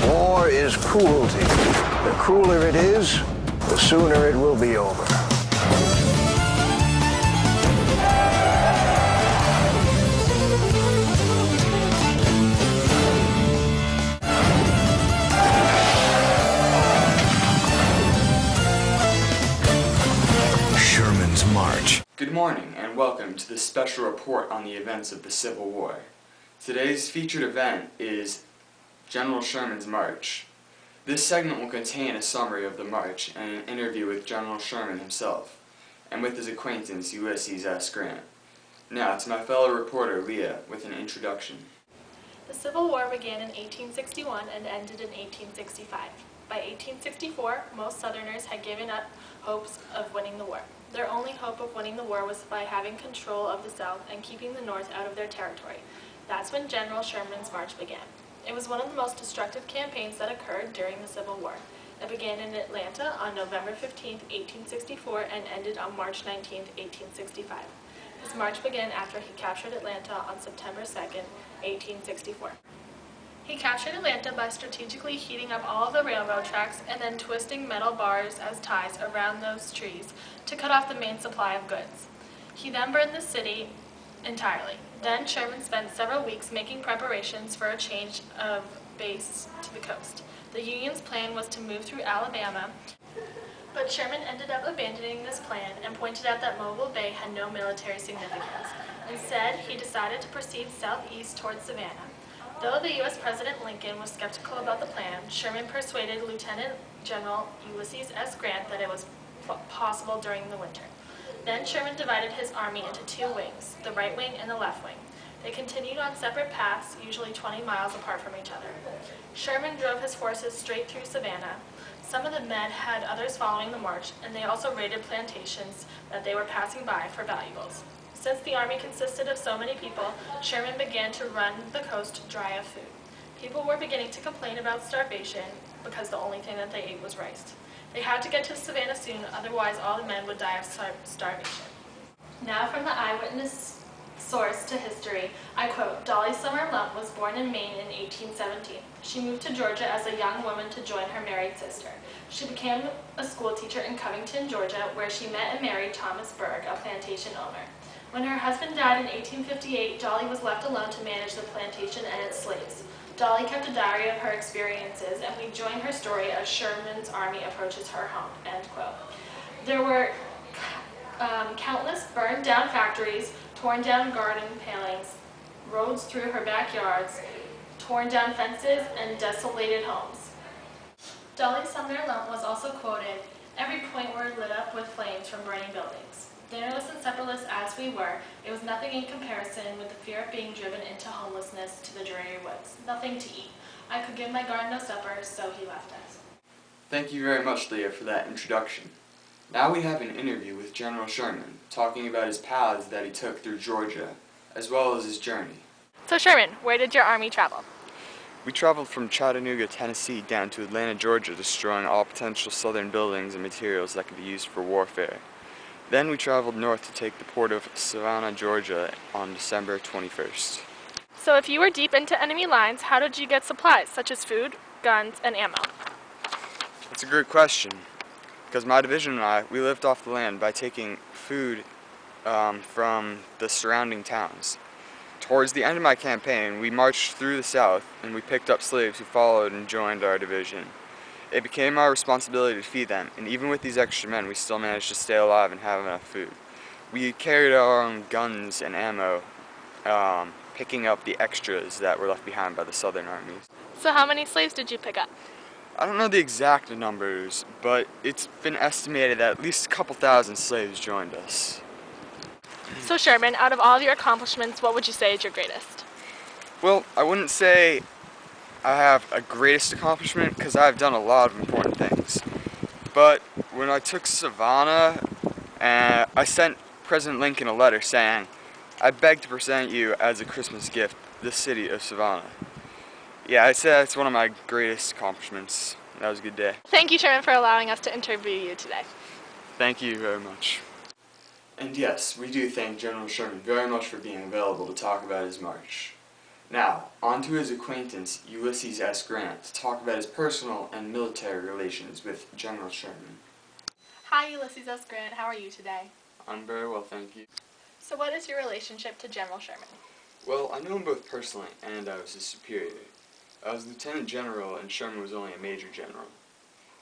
War is cruelty. The crueler it is, the sooner it will be over. Sherman's March. Good morning and welcome to this special report on the events of the Civil War. Today's featured event is General Sherman's March. This segment will contain a summary of the march and an interview with General Sherman himself, and with his acquaintance Ulysses S. Grant. Now to my fellow reporter Leah with an introduction. The Civil War began in 1861 and ended in 1865. By 1864, most Southerners had given up hopes of winning the war. Their only hope of winning the war was by having control of the South and keeping the North out of their territory. That's when General Sherman's march began. It was one of the most destructive campaigns that occurred during the Civil War. It began in Atlanta on November 15, 1864, and ended on March 19, 1865. His march began after he captured Atlanta on September 2, 1864. He captured Atlanta by strategically heating up all of the railroad tracks and then twisting metal bars as ties around those trees to cut off the main supply of goods. He then burned the city entirely. Then Sherman spent several weeks making preparations for a change of base to the coast. The Union's plan was to move through Alabama, but Sherman ended up abandoning this plan and pointed out that Mobile Bay had no military significance. Instead, he decided to proceed southeast towards Savannah. Though the U.S. President Lincoln was skeptical about the plan, Sherman persuaded Lieutenant General Ulysses S. Grant that it was possible during the winter. Then Sherman divided his army into two wings, the right wing and the left wing. They continued on separate paths, usually 20 miles apart from each other. Sherman drove his forces straight through Savannah. Some of the men had others following the march, and they also raided plantations that they were passing by for valuables. Since the army consisted of so many people, Sherman began to run the coast dry of food. People were beginning to complain about starvation because the only thing that they ate was rice. They had to get to Savannah soon, otherwise all the men would die of starvation. Now from the eyewitness source to history, I quote, Dolly Summer Lump was born in Maine in 1817. She moved to Georgia as a young woman to join her married sister. She became a school teacher in Covington, Georgia, where she met and married Thomas Berg, a plantation owner. When her husband died in 1858, Dolly was left alone to manage the plantation and its slaves. Dolly kept a diary of her experiences, and we join her story as Sherman's army approaches her home, end quote. There were countless burned down factories, torn down garden palings, roads through her backyards, torn down fences, and desolated homes. Dolly Sumner Lump was also quoted, "Every point were lit up with flames from burning buildings. Dinnerless and supperless as we were, it was nothing in comparison with the fear of being driven into homelessness to the dreary woods. Nothing to eat. I could give my guard no supper, so he left us." Thank you very much, Leah, for that introduction. Now we have an interview with General Sherman, talking about his paths that he took through Georgia, as well as his journey. So Sherman, where did your army travel? We traveled from Chattanooga, Tennessee down to Atlanta, Georgia, destroying all potential southern buildings and materials that could be used for warfare. Then we traveled north to take the port of Savannah, Georgia on December 21st. So if you were deep into enemy lines, how did you get supplies, such as food, guns, and ammo? That's a great question, because my division and I, we lived off the land by taking food from the surrounding towns. Towards the end of my campaign, we marched through the South and we picked up slaves who followed and joined our division. It became our responsibility to feed them, and even with these extra men, we still managed to stay alive and have enough food. We carried our own guns and ammo, picking up the extras that were left behind by the Southern armies. So how many slaves did you pick up? I don't know the exact numbers, but it's been estimated that at least a couple thousand slaves joined us. So Sherman, out of all of your accomplishments, what would you say is your greatest? Well, I wouldn't say I have a greatest accomplishment because I've done a lot of important things. But when I took Savannah, I sent President Lincoln a letter saying, "I beg to present you as a Christmas gift the city of Savannah." Yeah, I'd say that's one of my greatest accomplishments. That was a good day. Thank you, Sherman, for allowing us to interview you today. Thank you very much. And yes, we do thank General Sherman very much for being available to talk about his march. Now, on to his acquaintance, Ulysses S. Grant, to talk about his personal and military relations with General Sherman. Hi, Ulysses S. Grant. How are you today? I'm very well, thank you. So what is your relationship to General Sherman? Well, I know him both personally, and I was his superior. I was Lieutenant General, and Sherman was only a Major General.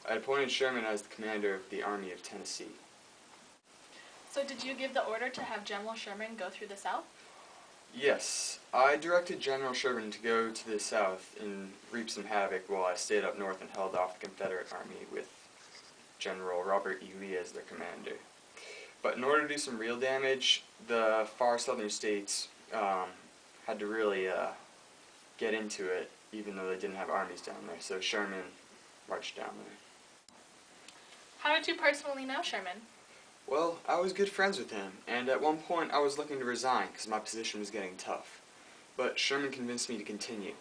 I appointed Sherman as the commander of the Army of Tennessee. So did you give the order to have General Sherman go through the South? Yes, I directed General Sherman to go to the south and reap some havoc while I stayed up north and held off the Confederate Army with General Robert E. Lee as their commander. But in order to do some real damage, the far southern states had to really get into it, even though they didn't have armies down there. So Sherman marched down there. How did you personally know Sherman? Well, I was good friends with him, and at one point I was looking to resign because my position was getting tough. But Sherman convinced me to continue.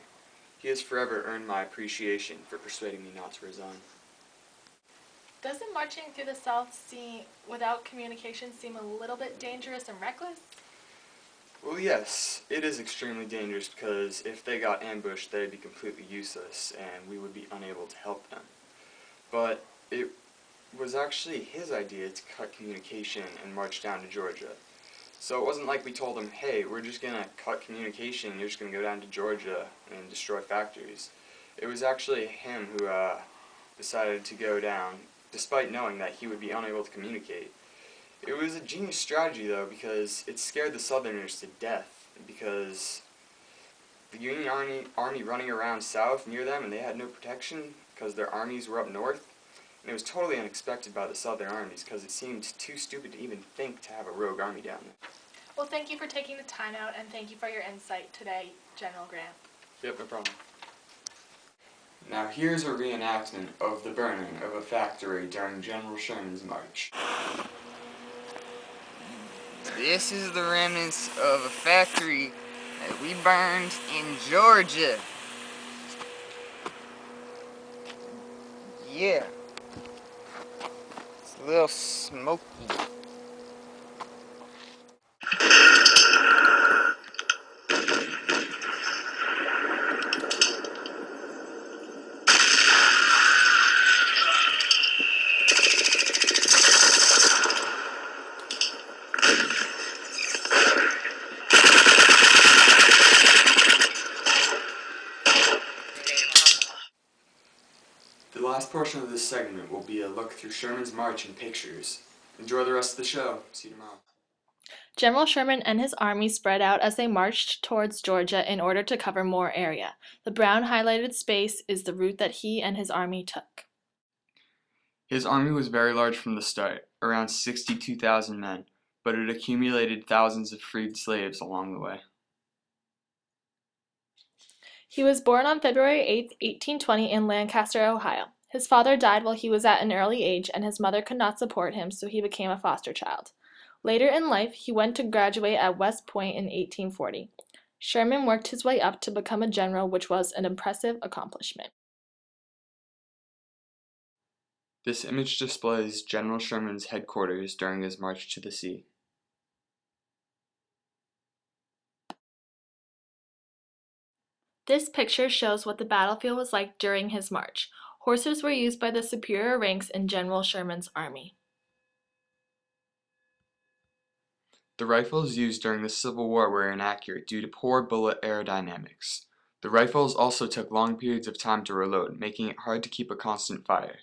He has forever earned my appreciation for persuading me not to resign. Doesn't marching through the South without communication seem a little bit dangerous and reckless? Well, yes, it is extremely dangerous because if they got ambushed, they'd be completely useless and we would be unable to help them. But it was actually his idea to cut communication and march down to Georgia. So it wasn't like we told him, hey, we're just going to cut communication and you're just going to go down to Georgia and destroy factories. It was actually him who decided to go down, despite knowing that he would be unable to communicate. It was a genius strategy, though, because it scared the Southerners to death, because the Union Army running around south near them, and they had no protection because their armies were up north. And it was totally unexpected by the Southern armies because it seemed too stupid to even think to have a rogue army down there. Well, thank you for taking the time out, and thank you for your insight today, General Grant. Yep, no problem. Now here's a reenactment of the burning of a factory during General Sherman's march. This is the remnants of a factory that we burned in Georgia. Yeah. It's a little smoky. The last portion of this segment will be a look through Sherman's march in pictures. Enjoy the rest of the show. See you tomorrow. General Sherman and his army spread out as they marched towards Georgia in order to cover more area. The brown highlighted space is the route that he and his army took. His army was very large from the start, around 62,000 men, but it accumulated thousands of freed slaves along the way. He was born on February 8, 1820 in Lancaster, Ohio. His father died while he was at an early age, and his mother could not support him, so he became a foster child. Later in life, he went to graduate at West Point in 1840. Sherman worked his way up to become a general, which was an impressive accomplishment. This image displays General Sherman's headquarters during his march to the sea. This picture shows what the battlefield was like during his march. Horses were used by the superior ranks in General Sherman's army. The rifles used during the Civil War were inaccurate due to poor bullet aerodynamics. The rifles also took long periods of time to reload, making it hard to keep a constant fire.